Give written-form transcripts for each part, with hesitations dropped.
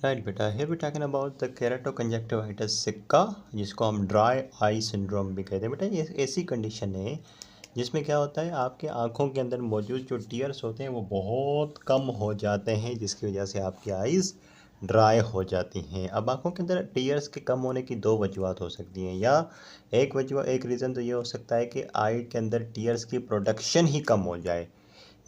Right बेटा, here we talking about the keratoconjunctivitis sicca, जिसको हम ड्राई आई सिंड्रोम भी कहते हैं। बेटा ये ऐसी कंडीशन है जिसमें क्या होता है, आपके आँखों के अंदर मौजूद जो टीयर्स होते हैं वो बहुत कम हो जाते हैं, जिसकी वजह से आपकी आइज़ ड्राई हो जाती हैं। अब आँखों के अंदर टीयर्स के कम होने की दो वजूहत हो सकती हैं, या एक रीज़न तो ये हो सकता है कि आई के अंदर टीयर्स की प्रोडक्शन ही कम हो जाए।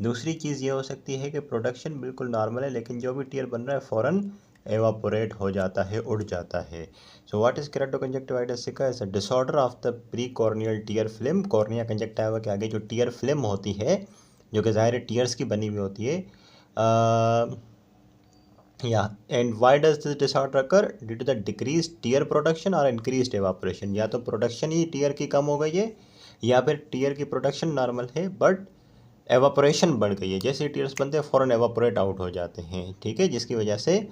दूसरी चीज़ ये हो सकती है कि प्रोडक्शन बिल्कुल नॉर्मल है, लेकिन जो भी टीयर बन रहा है फ़ौरन एवापोरेट हो जाता है, उड़ जाता है। सो व्हाट इज़ केराटोकंजक्टिवाइटिस सिक्का? Is a disorder of the pre corneal tier film. Cornea conjunctiva के आगे जो टीयर फिल्म होती है, जो कि ज़ाहिर टीयर्स की बनी हुई होती है, या and why does this disorder occur? Due to the decrease tear production और इंक्रीज एवापोरेशन। या तो प्रोडक्शन ही टीयर की कम हो गई है, या फिर टीयर की प्रोडक्शन नॉर्मल है बट एवापोरेशन बढ़ गई है। जैसे टीयर्स बनते हैं फ़ौरन एवापोरेट आउट हो जाते हैं, ठीक है, जिसकी वजह से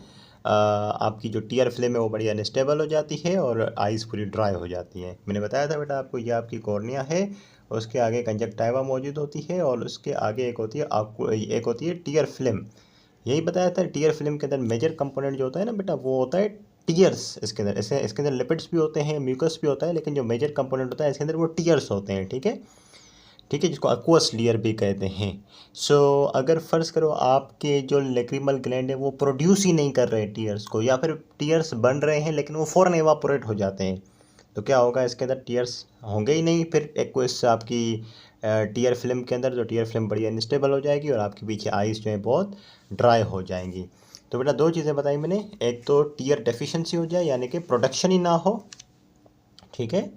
आपकी जो टीयर फिल्म है वो बड़ी अनस्टेबल हो जाती है और आइज़ पूरी ड्राई हो जाती हैं। मैंने बताया था बेटा आपको, ये आपकी कॉर्निया है, उसके आगे कंजक्टिवा मौजूद होती है और उसके आगे एक होती है टीयर फिल्म। यही बताया था, टीयर फिल्म के अंदर मेजर कंपोनेंट जो होता है ना बेटा, वो होता है टीयर्स। इसके अंदर इसके अंदर लिपिड्स भी होते हैं, म्यूकस भी होता है, लेकिन जो मेजर कंपोनेंट होता है इसके अंदर वो टीयर्स होते हैं, ठीक है, जिसको एक्वस लेयर भी कहते हैं। सो अगर फ़र्ज़ करो आपके जो लेक्रिमल ग्लैंड है वो प्रोड्यूस ही नहीं कर रहे टीयर्स को, या फिर टीयर्स बन रहे हैं लेकिन वो फ़ौरन एवापोरेट हो जाते हैं, तो क्या होगा, इसके अंदर टीयर्स होंगे ही नहीं। फिर एक्वस आपकी टीयर फिल्म के अंदर जो टीयर फिल्म बड़ी अनस्टेबल हो जाएगी और आपके पीछे आइज़ जो है बहुत ड्राई हो जाएंगी। तो बेटा दो चीज़ें बताई मैंने, एक तो टीयर डेफिशिएंसी हो जाए यानी कि प्रोडक्शन ही ना हो, ठीक है,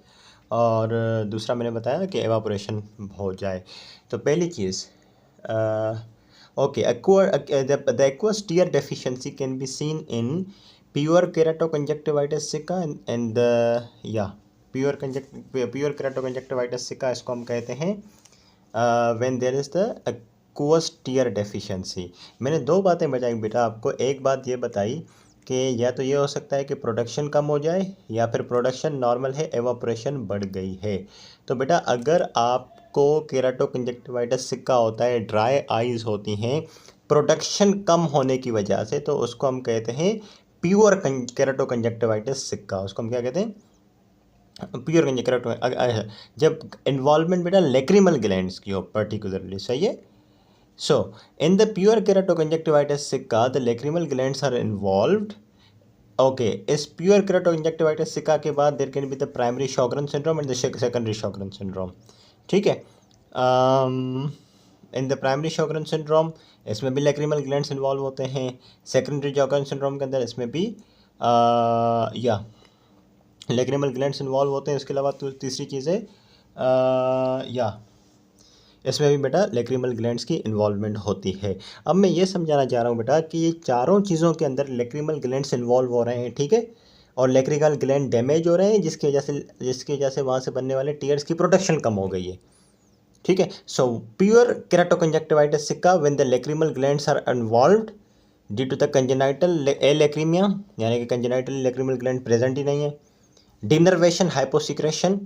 और दूसरा मैंने बताया कि एवापोरेशन हो जाए। तो पहली चीज़, okay, the aqueous tear deficiency can be seen in pure keratoconjunctivitis sicca and the या प्योर केराटोकंजक्टिवाइटिस सिक्का, इसको हम कहते हैं when there is the aqueous tear deficiency. मैंने दो बातें बताई बेटा आपको। एक बात ये बताई कि या तो ये हो सकता है कि प्रोडक्शन कम हो जाए, या फिर प्रोडक्शन नॉर्मल है, एवापोरेशन बढ़ गई है। तो बेटा अगर आपको केराटोकंजक्टिवाइटिस सिक्का होता है, ड्राई आइज़ होती हैं प्रोडक्शन कम होने की वजह से, तो उसको हम कहते हैं प्योर केराटोकंजक्टिवाइटिस सिक्का। उसको हम क्या कहते हैं? Pure conjunctivitis. जब इन्वॉल्वमेंट बेटा लेक्रिमल ग्लैंड्स की हो पर्टिकुलरली, सही है। So, in the pure keratoconjunctivitis sicca, the lacrimal glands are involved. Okay, इस pure keratoconjunctivitis sicca के बाद there can be the primary Sjogren syndrome and the secondary Sjogren syndrome, ठीक है। In the primary Sjogren syndrome इसमें भी lacrimal glands involve होते हैं। Secondary Sjogren syndrome के अंदर इसमें भी या lacrimal glands इन्वॉल्व होते हैं। इसके अलावा तीसरी चीज़ है या इसमें भी बेटा लेक्रिमल ग्लैंड्स की इन्वॉल्वमेंट होती है। अब मैं ये समझाना चाह रहा हूँ बेटा कि ये चारों चीज़ों के अंदर लेक्रिमल ग्लैंड्स इन्वॉल्व हो रहे हैं, ठीक है, और लेक्रिमल ग्लैंड डैमेज हो रहे हैं, जिसकी वजह से वहाँ से बनने वाले टीयर्स की प्रोडक्शन कम हो गई है, ठीक है। सो pure keratoconjunctivitis sicca when the lacrimal glands are involved due to the congenital alacrimia, यानी कि कंजेनाइटल लेक्रिमल ग्लैंड प्रेजेंट ही नहीं है। डिनर्वेशन हाइपोसिक्रेशन,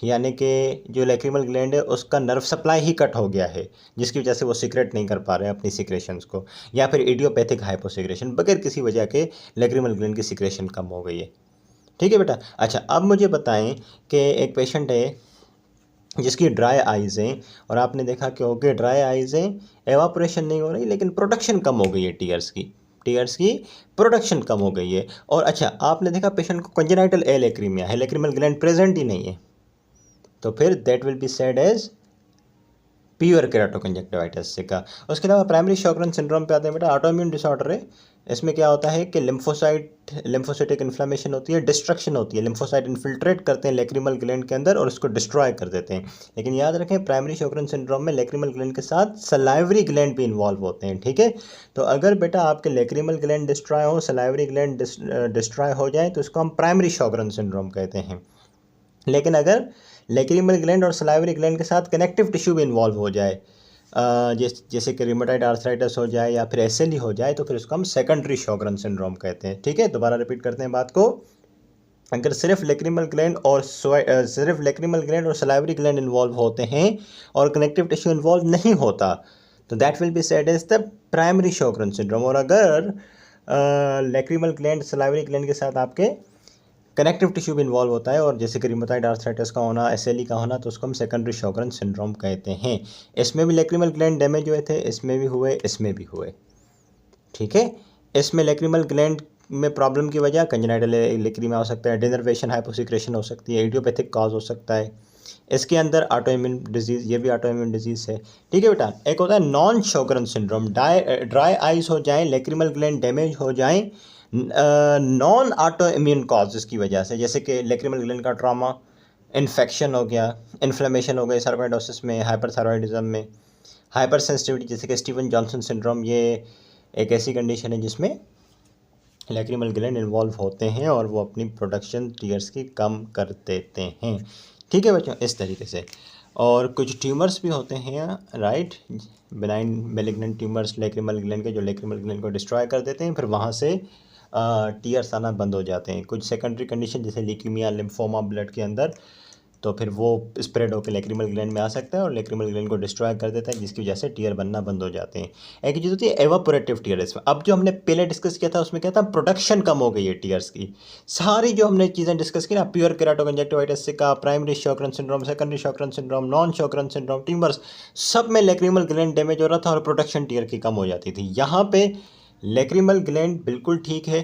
यानी कि जो लेक्रिमल ग्लैंड है उसका नर्व सप्लाई ही कट हो गया है, जिसकी वजह से वो सीक्रेट नहीं कर पा रहे हैं अपनी सिक्रेशंस को। या फिर इडियोपैथिक हाइपोसिक्रेशन, बगैर किसी वजह के लेक्रिमल ग्लैंड की सिक्रेशन कम हो गई है, ठीक है बेटा। अच्छा, अब मुझे बताएं कि एक पेशेंट है जिसकी ड्राई आइज़ हैं, और आपने देखा कि ओके ड्राई आइज़ हैं, एवापोरेशन नहीं हो रही, लेकिन प्रोडक्शन कम हो गई है टीयर्स की प्रोडक्शन कम हो गई है। और अच्छा, आपने देखा पेशेंट को कंजेनाइटल एलेक्रीमिया है, लेक्रिमल ग्लैंड प्रेजेंट ही नहीं है, तो फिर that will be said as pure keratoconjunctivitis sicca. उसके अलावा प्राइमरी Sjogren सिंड्रोम पे आते हैं बेटा, ऑटोइम्यून डिसऑर्डर है। इसमें क्या होता है कि लिम्फोसाइटिक इन्फ्लेमेशन होती है, डिस्ट्रक्शन होती है, लिम्फोसाइट इन्फिल्ट्रेट करते हैं लेक्रिमल ग्लैंड के अंदर और उसको डिस्ट्रॉय कर देते हैं। लेकिन याद रखें, प्राइमरी Sjogren सिंड्रोम में लेक्रिमल ग्लैंड के साथ सलाइवरी ग्लैंड भी इन्वॉल्व होते हैं, ठीक है। तो अगर बेटा आपके लेक्रिमल ग्लैंड डिस्ट्रॉय हो, सलाइवरी ग्लैंड डिस्ट्रॉय हो जाए, तो इसको हम प्राइमरी Sjogren सिंड्रोम कहते हैं। लेकिन अगर लेक्रिमल ग्लैंड और सलाइवरी ग्लैंड के साथ कनेक्टिव टिश्यू भी इन्वॉल्व हो जाए, जैसे कि रिमेटॉइड आर्थराइटिस हो जाए या फिर एसएलई हो जाए, तो फिर उसको हम सेकेंडरी Sjogren सिंड्रोम कहते हैं, ठीक है। दोबारा रिपीट करते हैं बात को। अगर सिर्फ लेक्रिमल ग्लैंड और सलाइवरी ग्लैंड इन्वॉल्व होते हैं और कनेक्टिव टिश्यू इन्वॉल्व नहीं होता, तो that will be said as the primary Sjogren syndrome. और अगर लैक्रिमल ग्लैंड सलाइवरी ग्लैंड के साथ आपके कनेक्टिव टिश्यू भी इन्वॉल्व होता है, और जैसे कि रिमेटॉइड आर्थराइटिस का होना, एसएलई का होना, तो उसको हम सेकेंडरी शॉगरेन सिंड्रोम कहते हैं। इसमें भी लैक्रिमल ग्लैंड डैमेज हुए थे, इसमें भी हुए, इसमें भी हुए, ठीक है। इसमें लैक्रिमल ग्लैंड में प्रॉब्लम की वजह कंजेनाइटल लेक्रीमा हो सकता है, डिनर्वेशन, हाइपोसिक्रेशन हो सकती है, इडियोपैथिक कॉज हो सकता है। इसके अंदर ऑटो इम्यून डिजीज़, ये भी ऑटो इम्यून डिजीज़ है, ठीक है बेटा। एक होता है नॉन शॉगरेन सिंड्रोम, ड्राई आइज हो जाए, लैक्रिमल ग्लैंड डैमेज हो जाए नॉन ऑटो इम्यून कॉजेज़ की वजह से, जैसे कि लैक्रिमल ग्लैंड का ट्रॉमा, इन्फेक्शन हो गया, इन्फ्लेमेशन हो गई थायराइडोसिस में, हाइपरथायरॉयडिज्म में, हाइपर सेंसिटिविटी जैसे कि स्टीवन जॉनसन सिंड्रोम, ये एक ऐसी कंडीशन है जिसमें लैक्रिमल ग्लैंड इन्वॉल्व होते हैं और वो अपनी प्रोडक्शन टीयर्स की कम कर देते हैं, ठीक है बच्चों, इस तरीके से। और कुछ ट्यूमर्स भी होते हैं, right, benign malignant tumours lacrimal gland के, जो लैक्रिमल ग्लैंड को डिस्ट्रॉय कर देते हैं, फिर वहाँ से टीयर्स आना बंद हो जाते हैं। कुछ सेकेंडरी कंडीशन जैसे ल्यूकीमिया, लिम्फोमा ब्लड के अंदर, तो फिर वो स्प्रेड होकर लैक्रिमल ग्लैंड में आ सकता है और लैक्रिमल ग्लैंड को डिस्ट्रॉय कर देता है, जिसकी वजह से टीयर बनना बंद हो जाते हैं। एक चीज़ होती है एवापोरेटिव टीयर। इसमें अब जो हमने पहले डिस्कस किया था उसमें क्या था, प्रोडक्शन कम हो गई है टीयर्स की। सारी जो हमने चीज़ें डिस्कस की ना, प्योर केराटोकंजक्टिवाइटिस का, primary Sjogren syndrome, secondary Sjogren syndrome, non Sjogren syndrome, tumours, सब में लैक्रिमल ग्लैंड डैमेज हो रहा था और प्रोडक्शन टीयर की कम हो जाती थी। यहाँ पे लैक्रिमल ग्लैंड बिल्कुल ठीक है,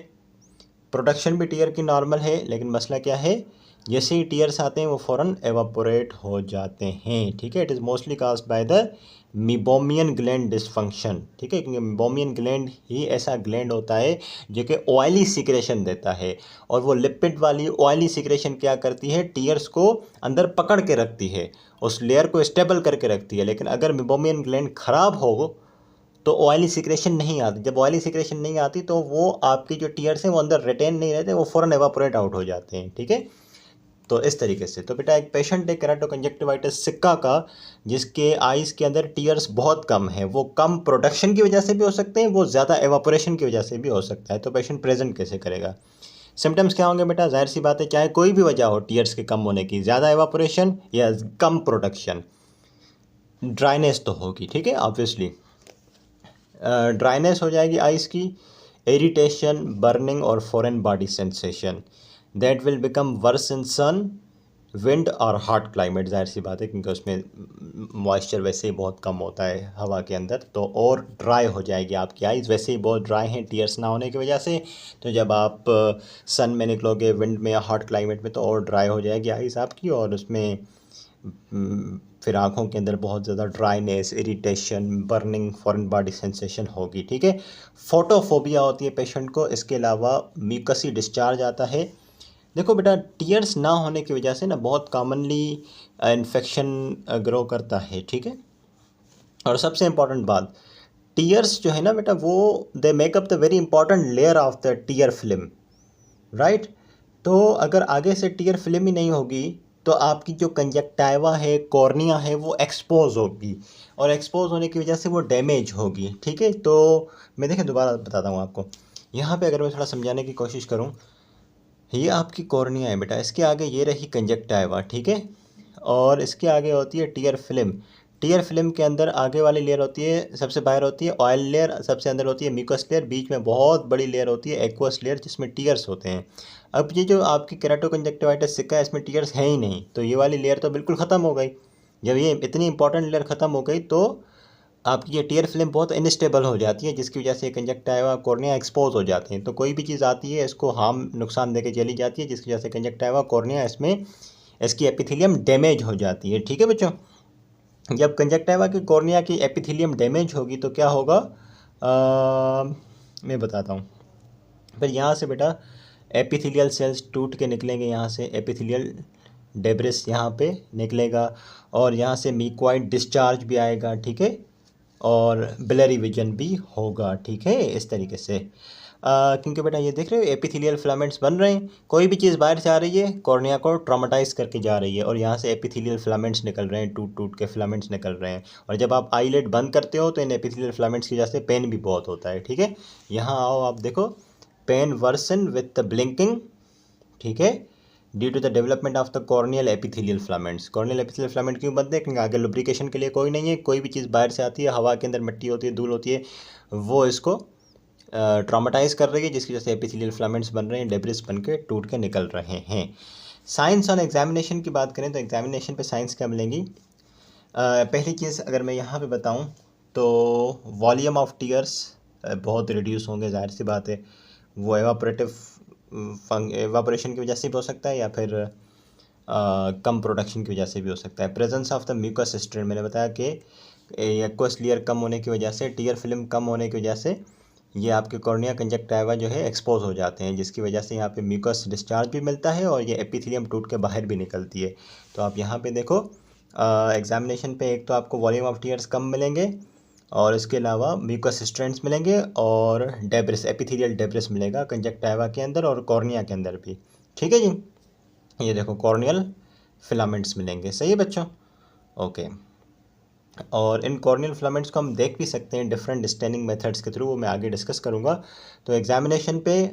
प्रोडक्शन भी टीयर की नॉर्मल है, लेकिन मसला क्या है, जैसे ही टीयर्स आते हैं वो फ़ौरन एवापोरेट हो जाते हैं, ठीक है। It is mostly caused by the meibomian gland dysfunction, ठीक है, क्योंकि मीबोमियन ग्लैंड ही ऐसा ग्लैंड होता है जो कि ऑयली सिक्रेशन देता है, और वो लिपिड वाली ऑयली सिक्रेशन क्या करती है, टीयर्स को अंदर पकड़ के रखती है, उस लेयर को स्टेबल करके रखती है। लेकिन अगर मीबोमियन ग्लैंड ख़राब हो तो ऑयली सिक्रेशन नहीं आती। जब ऑयली सिक्रेशन नहीं आती तो वो आपकी जो टीयर्स हैं वो अंदर रिटेन नहीं रहते, वो फ़ौरन एवापोरेट आउट हो जाते हैं, ठीक है। तो इस तरीके से, तो बेटा एक पेशेंट है केराटोकंजक्टिवाइटिस सिक्का का, जिसके आइज़ के अंदर टीयर्स बहुत कम है, वो कम प्रोडक्शन की वजह से भी हो सकते हैं, वो ज़्यादा एवापोरेशन की वजह से भी हो सकता है। तो पेशेंट प्रेजेंट कैसे करेगा, सिम्टम्स क्या होंगे बेटा, जाहिर सी बात है, चाहे कोई भी वजह हो टीयर्स के कम होने की, ज़्यादा एवापोरेशन या कम प्रोडक्शन, ड्राइनेस तो होगी, ठीक है, ऑब्वियसली ड्राइनेस हो जाएगी आइज़ की, इरिटेशन, बर्निंग और foreign body sensation, that will become worse in sun, wind और हॉट क्लाइमेट। जाहिर सी बात है क्योंकि उसमें मॉइस्चर वैसे ही बहुत कम होता है हवा के अंदर, तो और ड्राई हो जाएगी आपकी आइज़, वैसे ही बहुत ड्राई हैं टीयर्स ना होने की वजह से। तो जब आप सन में निकलोगे, विंड में या हॉट क्लाइमेट में, तो और ड्राई हो जाएगी आइज़ आपकी, और उसमें फिर आँखों के अंदर बहुत ज़्यादा dryness, irritation, burning, foreign body sensation होगी, ठीक है। फोटोफोबिया होती है पेशेंट को, इसके अलावा म्यूकसी डिस्चार्ज आता है। देखो बेटा, टीयर्स ना होने की वजह से ना बहुत कॉमनली इन्फेक्शन ग्रो करता है, ठीक है। और सबसे इम्पॉर्टेंट बात, टीयर्स जो है ना बेटा, वो they make up the very important layer of the tear film, right. तो अगर आगे से टीयर फिल्म ही नहीं होगी तो आपकी जो कंजक्टाइवा है, कॉर्निया है, वो एक्सपोज होगी, और एक्सपोज होने की वजह से वो डैमेज होगी, ठीक है। तो मैं देखें दोबारा बताता हूँ आपको, यहाँ पे अगर मैं थोड़ा समझाने की कोशिश करूँ, ये आपकी कॉर्निया है बेटा, इसके आगे ये रही कंजक्टाइवा, ठीक है, और इसके आगे होती है टीयर फिल्म। टीयर फिल्म के अंदर आगे वाली लेयर होती है, सबसे बाहर होती है ऑयल लेयर, सबसे अंदर होती है म्यूकस लेयर, बीच में बहुत बड़ी लेयर होती है एक्वस लेयर, जिसमें टीयर्स होते हैं। अब ये जो आपकी केराटोकंजक्टिवाइटिस सिक्का है, इसमें टीयर्स हैं ही नहीं, तो ये वाली लेयर तो बिल्कुल ख़त्म हो गई। जब ये इतनी इंपॉर्टेंट लेयर ख़त्म हो गई तो आपकी ये टीयर फिल्म बहुत इनस्टेबल हो जाती है, जिसकी वजह से कंजक्टाइवा, कॉर्निया एक्सपोज हो जाते हैं। तो कोई भी चीज़ आती है इसको हार्म, नुकसान देके चली जाती है, जिसकी वजह से कंजक्टाइवा, कॉर्निया, इसमें इसकी एपिथेलियम डैमेज हो जाती है, ठीक है बच्चों। जब कंजक्टाइवा की, कॉर्निया की एपिथेलियम डैमेज होगी तो क्या होगा, मैं बताता हूँ। फिर यहाँ से बेटा एपिथेलियल सेल्स टूट के निकलेंगे, यहाँ से एपिथेलियल डेब्रिस यहाँ पे निकलेगा, और यहाँ से म्यूकोइड डिस्चार्ज भी आएगा, ठीक है, और ब्लरी विजन भी होगा, ठीक है, इस तरीके से। क्योंकि बेटा ये देख रहे हो एपिथेलियल फिलामेंट्स बन रहे हैं, कोई भी चीज़ बाहर से आ रही है, कॉर्निया को ट्रॉमेटाइज करके जा रही है, और यहाँ से एपिथेलियल फिलामेंट्स निकल रहे हैं, टूट टूट के फिलामेंट्स निकल रहे हैं। और जब आप आईलिड बंद करते हो तो इन एपिथेलियल फिलामेंट्स की वजह से पेन भी बहुत होता है, ठीक है। यहाँ आओ, आप देखो, pain worsen with the blinking, ठीक है, due to the development of the corneal epithelial filaments. Corneal epithelial filament क्यों बनते हैं, क्योंकि आगे लुब्रिकेशन के लिए कोई नहीं है, कोई भी चीज़ बाहर से आती है, हवा के अंदर मिट्टी होती है, धूल होती है, वो इसको ट्रॉमेटाइज कर रही है, जिसकी वजह से एपिथेलियल फिलामेंट्स बन रहे हैं, डेब्रिस बन के टूट के निकल रहे हैं। साइंस ऑन एग्जामिनेशन की बात करें तो एग्जामिनेशन पे साइंस क्या मिलेंगी। पहली चीज़ अगर मैं यहाँ पे बताऊँ तो वॉल्यूम ऑफ टीयर्स बहुत रिड्यूस होंगे, जाहिर सी बात है। वो एवापोरेशन की वजह से भी हो सकता है या फिर कम प्रोडक्शन की वजह से भी हो सकता है। Presence of the mucus strand, मैंने बताया कि एक्वस लेयर कम होने की वजह से, टीयर फिल्म कम होने की वजह से ये आपके कॉर्निया कंजक्टिवा जो है एक्सपोज हो जाते हैं, जिसकी वजह से यहाँ पे म्यूकस डिस्चार्ज भी मिलता है और ये एपिथेलियम टूट के बाहर भी निकलती है। तो आप यहाँ पे देखो एग्जामिनेशन पे एक तो आपको वॉल्यूम ऑफ टीयर्स कम मिलेंगे और इसके अलावा म्यूकस स्ट्रेंड्स मिलेंगे और डेब्रिस, एपिथेलियल डेब्रिस मिलेगा कंजक्टिवा के अंदर और कॉर्निया के अंदर भी। ठीक है जी, ये देखो कॉर्नियल फिलामेंट्स मिलेंगे। सही है बच्चों, ओके। और इन कॉर्नियल फिलामेंट्स को हम देख भी सकते हैं डिफरेंट स्टेनिंग मेथड्स के थ्रू, वो मैं आगे डिस्कस करूँगा। तो एग्जामिनेशन पे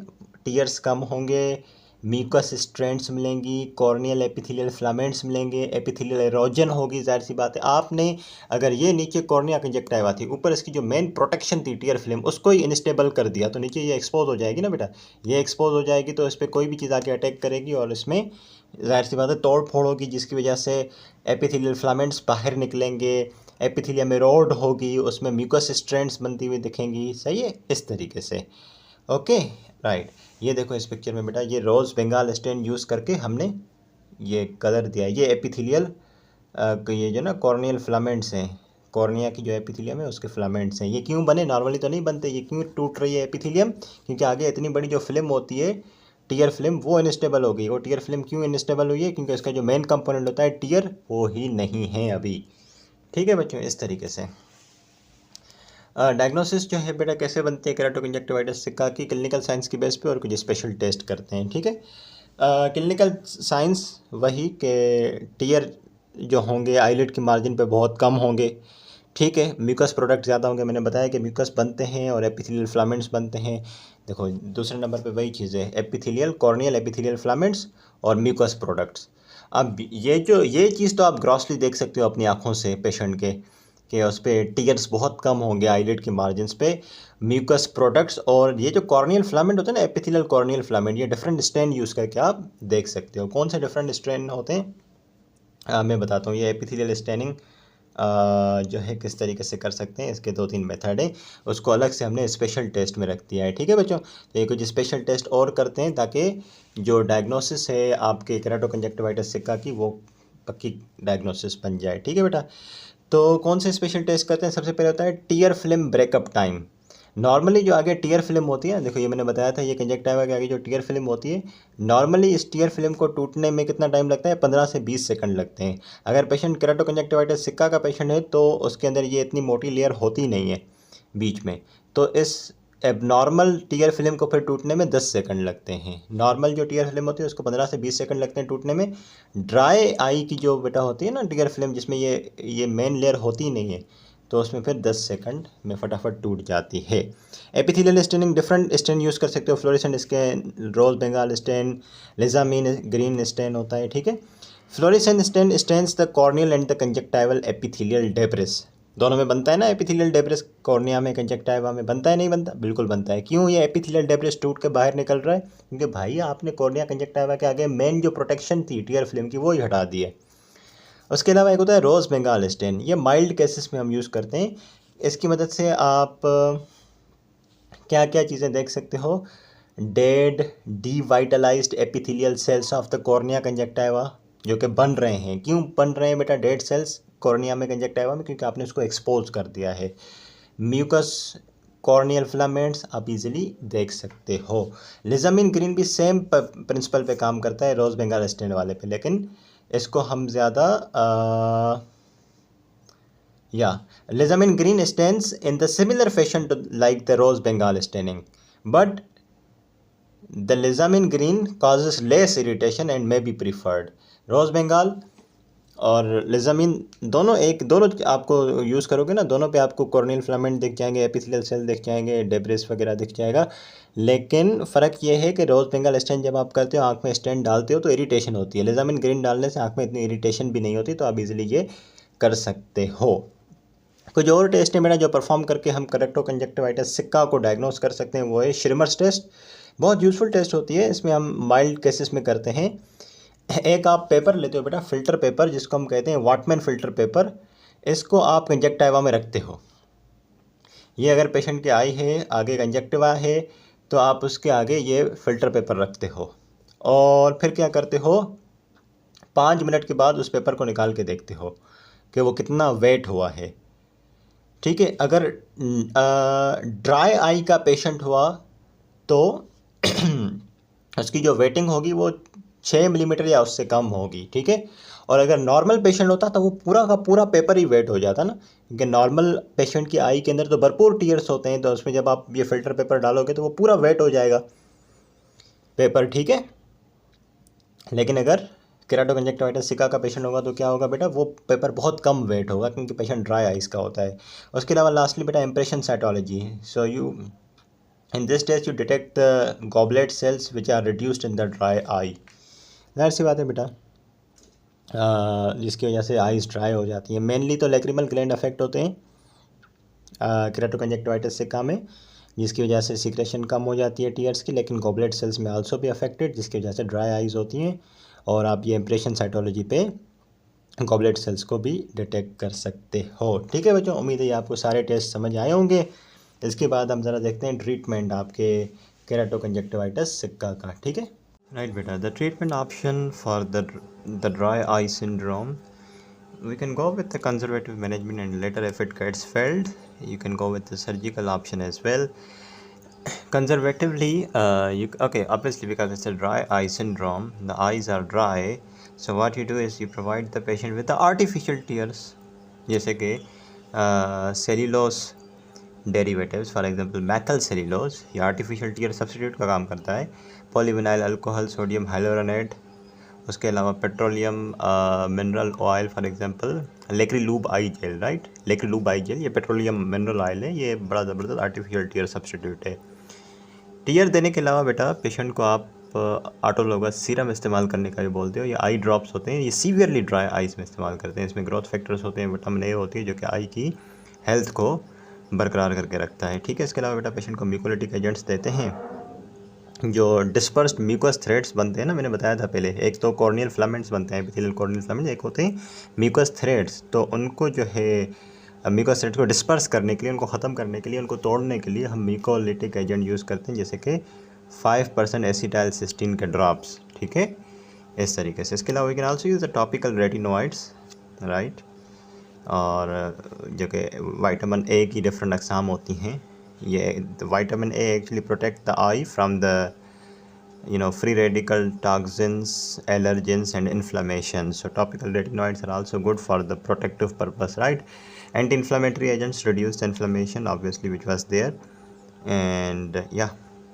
टीयर्स कम होंगे, म्यूकस स्ट्रेंड्स मिलेंगी, कॉर्नियल एपिथेलियल फिलामेंट्स मिलेंगे, एपिथेलियल एरोजन होगी, जाहिर सी बात है। आपने अगर ये नीचे कॉर्निया कंजक्टिवा थी, ऊपर इसकी जो मेन प्रोटेक्शन थी टीयर फिल्म, उसको ही इनस्टेबल कर दिया तो नीचे ये एक्सपोज हो जाएगी ना बेटा, ये एक्सपोज हो जाएगी तो इस पर कोई भी चीज़ आके अटैक करेगी और इसमें जाहिर सी बात है तोड़ फोड़ होगी, जिसकी वजह से एपिथेलियल फिलामेंट्स बाहर निकलेंगे, एपिथेलियम एरोड होगी, उसमें म्यूकस स्ट्रेंड्स बनती हुई दिखेंगी। सही है, इस तरीके से। ओके राइट, ये देखो इस पिक्चर में बेटा, ये रोज़ बंगाल स्टेन यूज़ करके हमने ये कलर दिया है। ये एपिथेलियल ये जो ना कॉर्नियल फिलामेंट्स हैं, कॉर्निया की जो एपिथेलियम है उसके फिलामेंट्स हैं। ये क्यों बने, नॉर्मली तो नहीं बनते, ये क्यों टूट रही है एपिथेलियम, क्योंकि आगे इतनी बड़ी जो फिल्म होती है टीयर फिल्म वो इनस्टेबल हो गई। वो टीयर फिल्म क्यों इनस्टेबल हुई है, क्योंकि इसका जो मेन कंपोनेंट होता है टीयर वो ही नहीं है अभी। ठीक है बच्चों, इस तरीके से। डायग्नोसिस जो है बेटा कैसे बनती है केराटोकंजक्टिवाइटिस सिक्का की, क्लिनिकल साइंस की बेस पे और कुछ स्पेशल टेस्ट करते हैं। ठीक है, क्लिनिकल साइंस वही कि टीयर जो होंगे आईलिड की मार्जिन पे बहुत कम होंगे। ठीक है, म्यूकस प्रोडक्ट ज़्यादा होंगे, मैंने बताया कि म्यूकस बनते हैं और एपिथेलियल फिलामेंट्स बनते हैं। देखो दूसरे नंबर पे वही चीज़ है, एपिथेलियल, कॉर्नियल एपिथेलियल फिलामेंट्स और म्यूकस प्रोडक्ट्स। अब ये चीज़ तो आप ग्रॉसली देख सकते हो अपनी आँखों से पेशेंट के, कि उस पर टीयर्स बहुत कम होंगे आईलिड की मार्जिन्स पे, म्यूकस प्रोडक्ट्स। और ये जो कॉर्नियल फिलामेंट होते हैं ना, एपिथेलियल कॉर्नियल फिलामेंट, ये डिफरेंट स्ट्रेन यूज़ करके आप देख सकते हो। कौन से डिफरेंट स्ट्रेन होते हैं मैं बताता हूँ। ये एपिथेलियल स्टेनिंग जो है किस तरीके से कर सकते हैं, इसके 2-3 मेथड हैं, उसको अलग से हमने स्पेशल टेस्ट में रख दिया है। ठीक है बच्चों, तो ये कुछ स्पेशल टेस्ट और करते हैं ताकि जो डायग्नोसिस है आपके केराटोकंजक्टिवाइटिस सिक्का की वो पक्की डायग्नोसिस बन जाए। ठीक है बेटा, तो कौन से स्पेशल टेस्ट करते हैं, सबसे पहले होता है tier film breakup time. Normally जो आगे टीयर फिल्म होती है, देखो ये मैंने बताया था, ये कंजक्टिवा के आगे जो टीयर फिल्म होती है, नॉर्मली इस टीयर फिल्म को टूटने में कितना टाइम लगता है, 15 से 20 सेकंड लगते हैं। अगर पेशेंट केराटोकंजक्टिवाइटिस सिक्का का पेशेंट है तो उसके अंदर ये इतनी मोटी लेयर होती नहीं है बीच में, तो इस एबनॉर्मल टीयर फिल्म को फिर टूटने में 10 सेकंड लगते हैं। नॉर्मल जो टीयर फिल्म होती है उसको 15 से 20 सेकंड लगते हैं टूटने में। ड्राई आई की जो बेटा होती है ना टीयर फिल्म, जिसमें ये मेन लेयर होती ही नहीं है, तो उसमें फिर 10 सेकंड में फटाफट टूट जाती है। Epithelial staining, different stain use कर सकते हो, fluorescein stain, rose bengal stain, lissamine green stain होता है। ठीक है, fluorescein stain stains the corneal and the conjunctival epithelial debris, दोनों में बनता है ना एपिथेलियल डेब्रिस, कॉर्निया में कंजक्टिवा में बनता है, नहीं बनता, बिल्कुल बनता है। क्यों ये एपिथेलियल डेब्रिस टूट के बाहर निकल रहा है, क्योंकि भाई आपने कॉर्निया कंजक्टिवा के आगे मेन जो प्रोटेक्शन थी टीयर फिल्म की वो ही हटा दी है। उसके अलावा एक होता है रोज़ बंगाल स्टेन, ये माइल्ड केसेस में हम यूज़ करते हैं। इसकी मदद से आप क्या क्या चीज़ें देख सकते हो, dead devitalised epithelial cells of the cornea conjunctiva जो कि बन रहे हैं। क्यों बन रहे हैं बेटा डेड सेल्स कॉर्निया में कंजक्टिवा में, क्योंकि आपने उसको एक्सपोज कर दिया है। म्यूकस कॉर्नियल फिलामेंट्स आप इजीली देख सकते हो। लिजामिन ग्रीन भी सेम प्रिंसिपल पे काम करता है रोज़ बंगाल स्टेन वाले पे, लेकिन इसको हम ज़्यादा lissamine green stains in the similar fashion to like the rose bengal staining, but the lissamine green causes less irritation and may be preferred. Rose bengal और लिजामिन दोनों आपको यूज़ करोगे ना, दोनों पे आपको कॉर्नियल फिलामेंट दिख जाएंगे, एपिथेलियल सेल दिख जाएंगे, डेब्रिस वगैरह दिख जाएगा। लेकिन फ़र्क ये है कि रोज़ बंगाल स्टेन जब आप करते हो, आँख में स्टेन डालते हो तो इरिटेशन होती है, लिजामिन ग्रीन डालने से आँख में इतनी इरिटेशन भी नहीं होती, तो आप इजीली ये कर सकते हो। कुछ और टेस्ट है बेटा जो परफॉर्म करके हम करेक्टो कंजक्टिवाइटिस सिक्का को डायग्नोस कर सकते हैं, वो है श्रिमर्स टेस्ट। बहुत यूज़फुल टेस्ट होती है, इसमें हम माइल्ड केसेस में करते हैं। एक आप पेपर लेते हो बेटा, फिल्टर पेपर जिसको हम कहते हैं वॉटमैन फिल्टर पेपर, इसको आप कंजक्टिवा में रखते हो। ये अगर पेशेंट के आई है, आगे कंजक्टिवा है, तो आप उसके आगे ये फिल्टर पेपर रखते हो और फिर क्या करते हो, 5 मिनट के बाद उस पेपर को निकाल के देखते हो कि वो कितना वेट हुआ है। ठीक है, अगर ड्राई आई का पेशेंट हुआ तो उसकी जो वेटिंग होगी वो 6 मिलीमीटर या उससे कम होगी। ठीक है, और अगर नॉर्मल पेशेंट होता तो वो पूरा का पूरा पेपर ही वेट हो जाता ना, क्योंकि नॉर्मल पेशेंट की आई के अंदर तो भरपूर टीयर्स होते हैं, तो उसमें जब आप ये फिल्टर पेपर डालोगे तो वो पूरा वेट हो जाएगा पेपर। ठीक है, लेकिन अगर केराटोकंजक्टिवाइटिस सिका का पेशेंट होगा तो क्या होगा बेटा, वो पेपर बहुत कम वेट होगा क्योंकि पेशेंट ड्राई आइज का होता है। उसके अलावा लास्टली बेटा इम्प्रेशन साइटोलॉजी है। So you in this test you detect the goblet cells which are reduced in the dry eye. जाहिर सी बात है बेटा, जिसकी वजह से आइज ड्राई हो जाती है। मेनली तो लैक्रिमल ग्लैंड अफेक्ट होते हैं केराटोकंजक्टिवाइटिस सिका में, जिसकी वजह से सिक्रेशन कम हो जाती है टीयर्स की, लेकिन गॉबलेट सेल्स में आल्सो भी अफेक्टेड, जिसकी वजह से ड्राई आइज होती हैं। और आप ये इम्प्रेशन साइटोलॉजी पे गॉबलेट सेल्स को भी डिटेक्ट कर सकते हो। ठीक है बच्चों, उम्मीद है आपको सारे टेस्ट समझ आए होंगे। इसके बाद हम ज़रा देखते हैं ट्रीटमेंट आपके केराटोकंजक्टिवाइटिस सिक्का का। ठीक है, राइट बेटा, the treatment option for the dry eye syndrome, we can go with the conservative management, and later if it gets failed you can go with the surgical option as well. Conservatively, okay, obviously because it's a dry eye syndrome, the eyes are dry, so what you do is you provide the patient with the artificial tears, जैसे कि cellulose derivatives, for example methyl cellulose, ये artificial tear substitute का काम करता है। Polyvinyl alcohol sodium hyaluronate, उसके अलावा petroleum mineral oil, for example Lacrilube eye gel, right, Lacrilube eye gel ये पेट्रोलियम मिनरल ऑयल है, ये बड़ा ज़बरदस्त आर्टिफिशियल टीयर सब्सटीट्यूट है। टीयर देने के अलावा बेटा पेशेंट को आप ऑटोलोगस सीरम इस्तेमाल करने का भी बोलते हो। ये आई ड्रॉप्स होते हैं, ये सीवियरली ड्राई आइज़ में इस्तेमाल करते हैं। इसमें ग्रोथ फैक्टर्स होते हैं, विटामिन ए होती है जो कि आई की हेल्थ को बरकरार करके रखता है। ठीक है, इसके अलावा बेटा पेशेंट को म्यूकोलिटिक एजेंट्स देते हैं। जो डिस्पर्स्ड म्यूकस थ्रेड्स बनते हैं ना, मैंने बताया था पहले, एक तो कॉर्नियल फिलामेंट्स बनते हैं, एपिथेलियल कॉर्नियल फिलामेंट्स, एक होते हैं म्यूकस थ्रेड्स। तो उनको जो है म्यूकस थ्रेड्स को डिस्पर्स करने के लिए, उनको ख़त्म करने के लिए, उनको तोड़ने के लिए हम म्यूकोलिटिक एजेंट यूज़ करते हैं, जैसे कि 5% एसिटाइलसिस्टीन के ड्रॉप्स। ठीक है, इस तरीके से। इसके अलावा we can also use the topical retinoids, right, और जो कि विटामिन ए की डिफरेंट अक़साम होती हैं। ये vitamin A actually protect the I from the free radical toxins, allergens and inflammation. So topical retinoids are also good for the protective purpose, right? Anti-inflammatory agents reduce the inflammation, obviously, which was there. And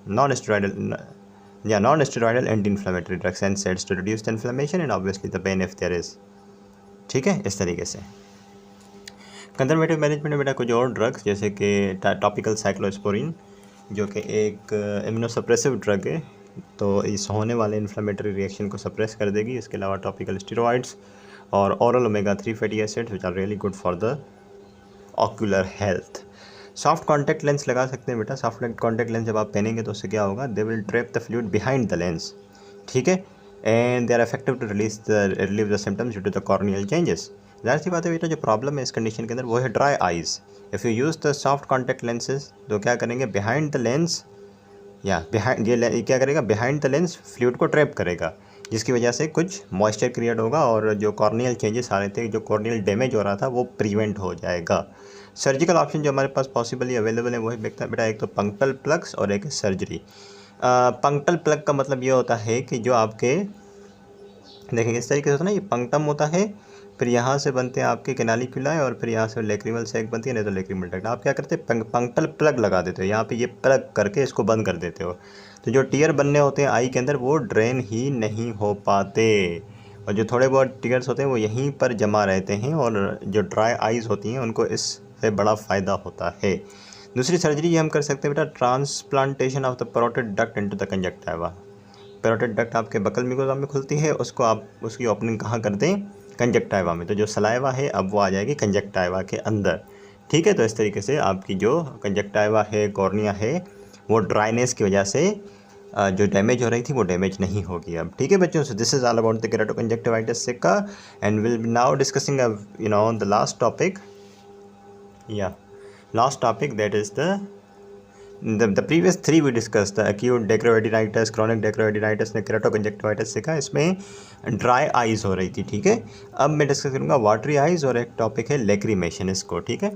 non-steroidal anti-inflammatory drugs and NSAIDs to reduce the inflammation and obviously the pain if there is. ठीक है, इस तरीके से। Conservative management में बेटा कुछ और drugs, जैसे कि टॉपिकल साइक्लोस्पोरिन, जो कि एक इम्यूनोसप्रेसिव ड्रग है, तो इस होने वाले इन्फ्लेमेटरी रिएक्शन को सप्रेस कर देगी। इसके अलावा टॉपिकल स्टेरॉइड्स और oral omega 3 fatty acids which are really good for the ocular health. Soft contact lens लगा सकते हैं बेटा। सॉफ्ट कॉन्टैक्ट लेंस जब आप पहनेंगे तो उससे क्या होगा, they will trap the fluid behind the lens. ठीक है, and they are effective to relieve the symptoms due to the corneal changes. जाहिर सी बात है बेटा, जो प्रॉब्लम है इस कंडीशन के अंदर वो है dry eyes. If you use the soft contact lenses तो क्या करेंगे, बिहाइंड द लेंस या बिहाइंड ये क्या करेगा, बिहाइंड द लेंस फ्लूइड को ट्रैप करेगा, जिसकी वजह से कुछ मॉइस्चर क्रिएट होगा और जो कॉर्नियल चेंजेस आ रहे थे, जो कॉर्नियल डैमेज हो रहा था, वो प्रिवेंट हो जाएगा। सर्जिकल ऑप्शन जो हमारे पास पॉसिबली अवेलेबल है वो है बेटा, एक तो पंक्टल प्लग्स और एक सर्जरी। पंक्टल प्लग का मतलब ये होता है कि जो आपके देखेंगे इस तरीके से होता है ना, ये पंक्टम होता है, फिर यहाँ से बनते हैं आपके कैनालिकुलाई और फिर यहाँ से लेक्रिमल सैक बनती है, नहीं तो लेक्रिमल डक्ट। आप क्या करते हैं, पंक्टल प्लग लगा देते हो, यहाँ पे ये प्लग करके इसको बंद कर देते हो, तो जो टीयर बनने होते हैं आई के अंदर वो ड्रेन ही नहीं हो पाते, और जो थोड़े बहुत टीयर्स होते हैं वो यहीं पर जमा रहते हैं, और जो ड्राई आइज़ होती हैं उनको इससे बड़ा फ़ायदा होता है। दूसरी सर्जरी ये हम कर सकते हैं बेटा, transplantation of the parotid duct into the conjunctiva. Parotid duct आपके बकल म्यूकोसा में खुलती है, उसको आप उसकी ओपनिंग कहाँ कर दें, कंजक्टिवा में, तो जो सलाइवा है अब वो आ जाएगी कंजक्टिवा के अंदर। ठीक है। तो इस तरीके से आपकी जो कंजक्टिवा है, कॉर्निया है, वो ड्राइनेस की वजह से जो डैमेज हो रही थी वो डैमेज नहीं होगी अब। ठीक है बच्चों, so this is all about the keratoconjunctivitis sicca and will be now discussing the last topic, last topic, that is the previous three we discussed, the acute dacroadenitis, chronic dacroadenitis ने keratoconjunctivitis सिखा, इसमें dry eyes हो रही थी। ठीक है, अब मैं डिस्कस करूँगा वाटरी आइज़ और एक टॉपिक है लेक्रीमेशन इसको। ठीक है।